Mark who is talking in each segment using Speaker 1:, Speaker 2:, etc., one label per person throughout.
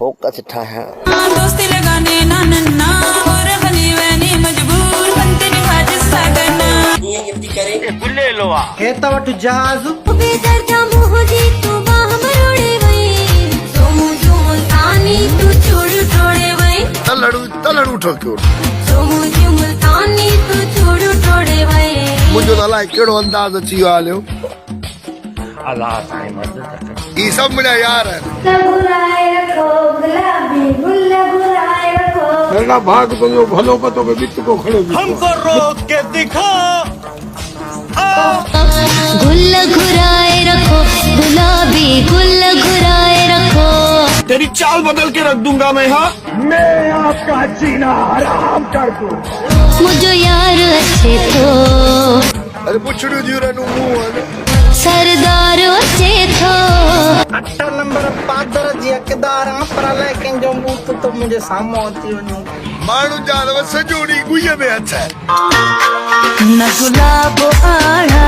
Speaker 1: Focus ठाया
Speaker 2: दोस्ती लगाने ना नन्ना और बनी वैनी मजबूर बनते निभा जिसका करना
Speaker 3: ये गिनती करे
Speaker 4: बुल्ले लोवा
Speaker 5: कहता वटु जहाज
Speaker 6: बेदर्दा मोहजी तू बाह मरोड़े वई सोमू जुमल तानी तू छोड़ छोड़े वई
Speaker 1: तलड़ू ठोक्यो
Speaker 6: सोमू जुमल तानी तू छोड़ छोड़े वई
Speaker 1: मुझे अलाए कहिड़ो अंदाज़ अची वियो हलियो
Speaker 4: अल्लाह साईं मदद
Speaker 1: ई सब मुंहिंजा यार आहिनि
Speaker 6: गुलाए रखो गुलाबी गुल गुलाए रखो
Speaker 7: मेरा भाग तो जो भलो पतो में बिच को खड़ो
Speaker 4: हमको रोक के दिखा
Speaker 6: गुल घुराए रखो गुलाबी गुल घुराए रखो
Speaker 7: तेरी चाल बदल के रख दूंगा मैं। हाँ, मैं आपका जीना हराम कर दूं।
Speaker 6: मुझे यार अच्छे तो
Speaker 1: अरे पुछड़ू जीरनु मुंह है
Speaker 6: सरदार अच्छे तो
Speaker 5: 8 नंबर पादर जी अकदार पर लेकिन जो मुंह तो मुझे सामने होती वणो
Speaker 1: माण्हू जानवर सजोड़ी गुय में अच्छा
Speaker 2: न गुलाब आया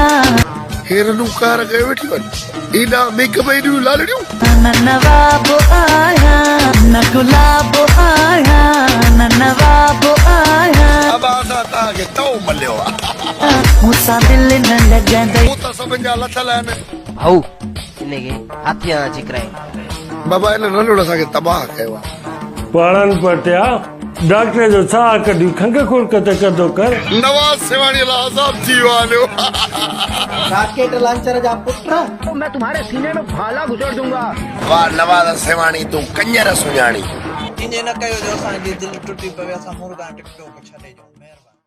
Speaker 1: हेरनु कार कयो वेठी वञ ईना मेकअप एडियूं लालड़ियूं
Speaker 2: न नवाब आया न गुलाब आया न नवाब आया
Speaker 1: अब आसा तव्हांखे तओ मलियो आहे
Speaker 2: मूंसां दिलि न लॻंदई
Speaker 1: हू त सभिनि जा लथल आहिनि
Speaker 3: भाऊ इनके हाथियां चिकराए
Speaker 1: बाबा इन नंढड़ असांखे तबाह कयो आहे
Speaker 7: पढ़न पटिया डॉक्टर जो साह कढी खंग खुरकत कदो कर
Speaker 1: नवाज़ सेवाणी लाइ आज़ाद थी वियो आहे हलियो
Speaker 5: राकेट लॉन्चर जा पुत्र
Speaker 1: वाह नवाज़ सेवाणी तूं कंजर सुञाणी
Speaker 5: इंजे न कयो जो असांजी दिलि टुटी पवे असां मुर्गा टिकटो छॾे जो